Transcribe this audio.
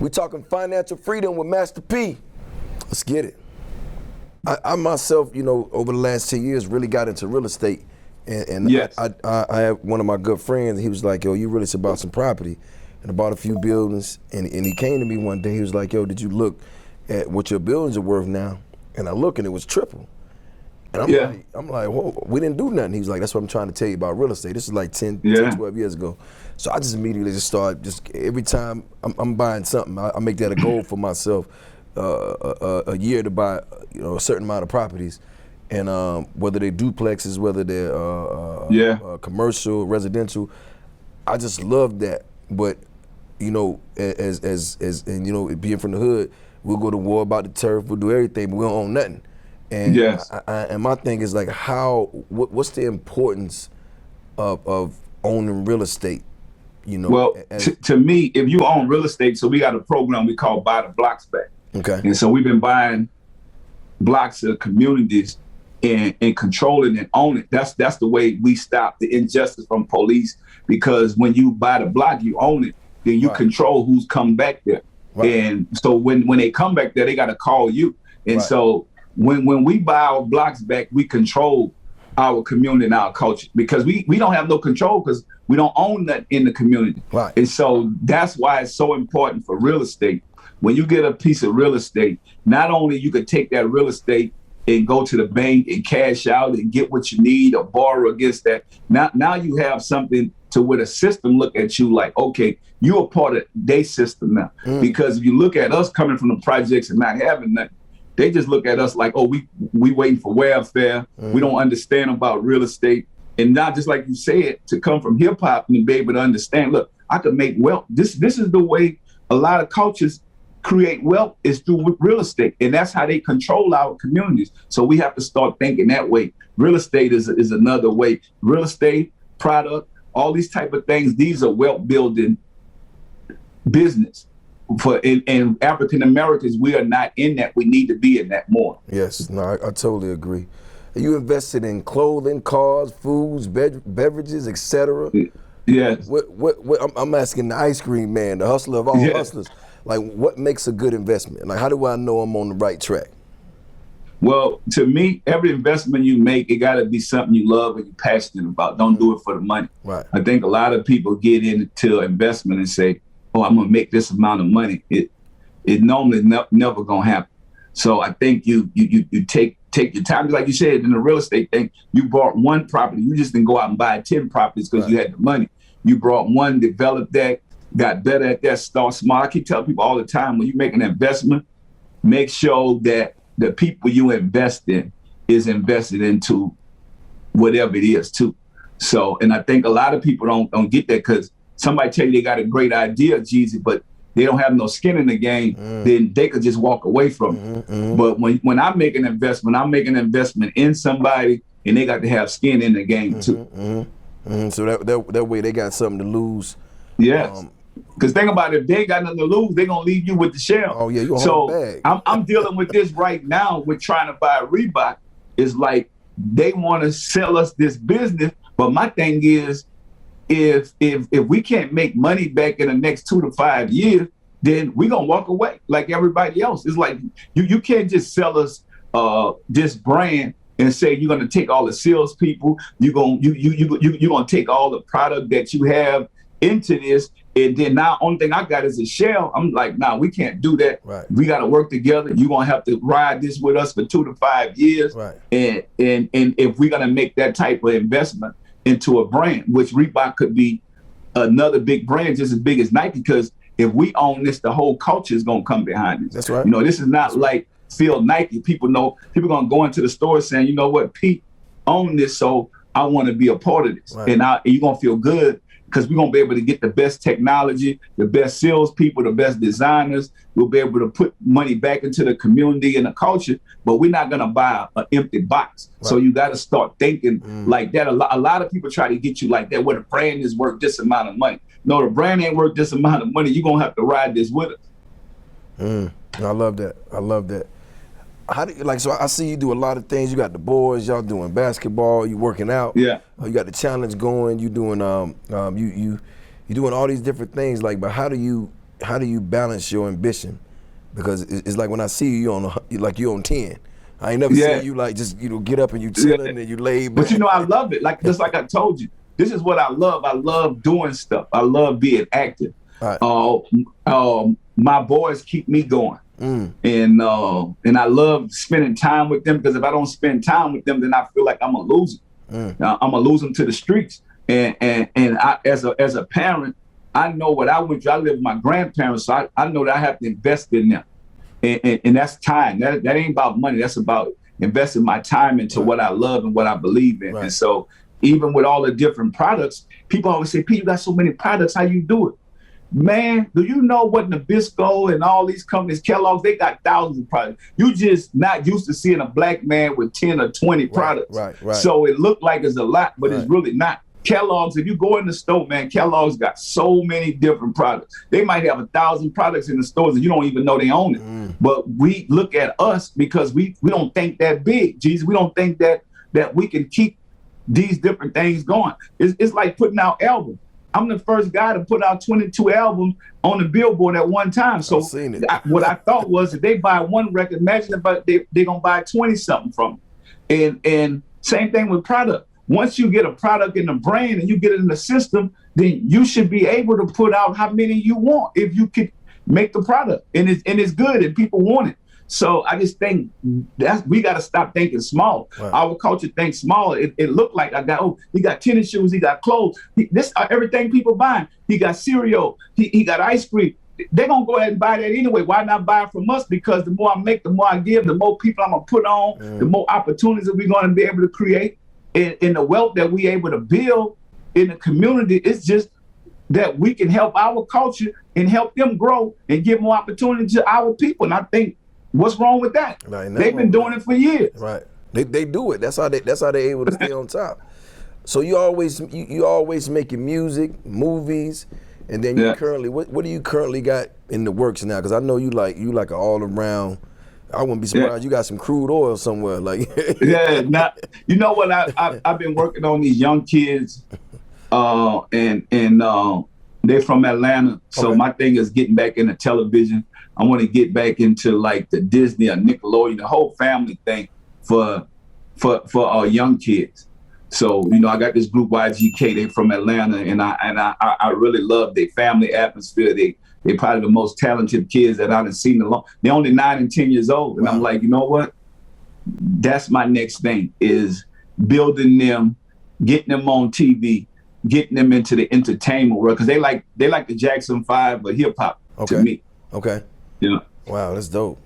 We talking financial freedom with Master P. Let's get it. I myself, over the last 10 years, really got into real estate. And Yes. I have one of my good friends, he was like, yo, you really should buy some property. And I bought a few buildings. And he came to me one day, he was like, yo, did you look at what your buildings are worth now? And I look and it was triple. And I'm like, whoa, we didn't do nothing. He was like, that's what I'm trying to tell you about real estate. This is like 10, 12 years ago. So I just immediately every time I'm buying something, I make that a goal for myself, a year to buy, a certain amount of properties. And whether they're duplexes, whether they're commercial, residential, I just love that. But as being from the hood, we'll go to war about the turf, we'll do everything, but we don't own nothing. And and my thing is like, what's the importance of owning real estate? Well, to me, if you own real estate, so we got a program we call Buy the Blocks Back. Okay. And so we've been buying blocks of communities and controlling and own it. That's the way we stop the injustice from police, because when you buy the block, you own it, then you control who's come back there. Right. And so when they come back there, they got to call you. And so when we buy our blocks back, we control our community and our culture, because we don't have no control because we don't own that in the community. Right. And so that's why it's so important for real estate. When you get a piece of real estate, not only you could take that real estate and go to the bank and cash out and get what you need or borrow against that. Now you have something to where the system look at you like, okay, you're a part of their system now. Because if you look at us coming from the projects and not having that, they just look at us like, oh, we waiting for welfare. We don't understand about real estate. And not just like you said, to come from hip hop and be able to understand, look, I could make wealth. This is the way a lot of cultures create wealth, is through real estate. And that's how they control our communities. So we have to start thinking that way. Real estate is another way. Real estate, product, all these type of things, these are wealth building business. In African Americans, we are not in that. We need to be in that more. Yes, no, I totally agree. You invested in clothing, cars, foods, beverages, etc. Yes. I'm asking the ice cream man, the hustler of all hustlers. Like, what makes a good investment? Like, how do I know I'm on the right track? Well, to me, every investment you make, it got to be something you love and you're passionate about. Don't do it for the money. Right. I think a lot of people get into investment and say, oh, I'm going to make this amount of money. It normally never going to happen. So I think you take your time. Like you said, in the real estate thing, you bought one property. You just didn't go out and buy 10 properties because you had the money. You brought one, developed that, got better at that, start small. I keep telling people all the time, when you make an investment, make sure that the people you invest in is invested into whatever it is too. So, and I think a lot of people don't get that, because somebody tell you they got a great idea, Jeezy, but they don't have no skin in the game, then they could just walk away from it. But when I make an investment, I'm making an investment in somebody, and they got to have skin in the game too. So that way they got something to lose. Yes. Because think about it, if they ain't got nothing to lose, they're going to leave you with the shell. Oh, yeah, you're so bag. I'm dealing with this right now with trying to buy Reebok. It's like they want to sell us this business. But my thing is, if we can't make money back in the next 2 to 5 years, then we're going to walk away like everybody else. It's like you can't just sell us this brand and say you're going to take all the salespeople, you're going to take all the product that you have into this, and then now only thing I got is a shell. I'm like, nah, we can't do that. Right. We got to work together. You're gonna have to ride this with us for 2 to 5 years. Right. And if we're gonna make that type of investment into a brand, which Reebok could be another big brand just as big as Nike, because if we own this, the whole culture is gonna come behind this. That's right. You know, this is not like Phil Nike. People gonna go into the store saying, you know what, Pete own this, so I want to be a part of this. Right. And you're gonna feel good, because we're going to be able to get the best technology, the best salespeople, the best designers. We'll be able to put money back into the community and the culture, but we're not going to buy an empty box. Right. So you got to start thinking like that. A lot of people try to get you like that, where the brand is worth this amount of money. No, the brand ain't worth this amount of money. You're going to have to ride this with us. I love that. How do you, so I see you do a lot of things. You got the boys, y'all doing basketball, you working out. Yeah. You got the challenge going, you doing you doing all these different things. Like, but how do you how do you balance your ambition? Because it's like when I see you, you on 10. I ain't never seen you like just get up and you chilling and you lay back. But I love it. Like just like I told you, this is what I love. I love doing stuff. I love being active. Right. My boys keep me going, and I love spending time with them, because if I don't spend time with them, then I feel like I'm gonna lose them. I'm gonna lose them to the streets. And I, as a parent, I know what I went through. I live with my grandparents, so I know that I have to invest in them. And that's time. That ain't about money. That's about investing my time into what I love and what I believe in. Right. And so even with all the different products, people always say, Pete, you got so many products, how you do it? Man, do you know what Nabisco and all these companies, Kellogg's, they got thousands of products. You just not used to seeing a black man with 10 or 20 products. Right. So it looked like it's a lot, but it's really not. Kellogg's, if you go in the store, man, Kellogg's got so many different products. They might have 1,000 products in the stores and you don't even know they own it. But we look at us because we don't think that big, Jeezy. We don't think that we can keep these different things going. It's like putting out albums. I'm the first guy to put out 22 albums on the Billboard at one time. So what I thought was, if they buy one record, imagine about they're going to buy 20-something from it. And same thing with product. Once you get a product in the brain and you get it in the system, then you should be able to put out how many you want if you could make the product. And it's good and people want it. So I just think we got to stop thinking small. Right. Our culture thinks small. It looked like he got tennis shoes, he got clothes. This everything people buying. He got cereal, he got ice cream. They're going to go ahead and buy that anyway. Why not buy it from us? Because the more I make, the more I give, the more people I'm going to put on, the more opportunities that we're going to be able to create. And the wealth that we're able to build in the community, it's just that we can help our culture and help them grow and give more opportunity to our people. And I think, what's wrong with that? They've been doing it for years. Right. They do it. That's how they're able to stay on top. So you always making music, movies, and then you currently what do you currently got in the works now? Because I know you like an all around. I wouldn't be surprised you got some crude oil somewhere. Like you know what? I've been working on these young kids, and they're from Atlanta. So my thing is getting back into television. I want to get back into like the Disney or Nickelodeon, the whole family thing for our young kids. So I got this group YGK. They from Atlanta, and I really love their family atmosphere. They're probably the most talented kids that I've seen along. They're only 9 and 10 years old. And wow. I'm like, you know what? That's my next thing, is building them, getting them on TV, getting them into the entertainment world. Because they like the Jackson 5 or hip hop to me. Okay. Yeah. Wow, that's dope.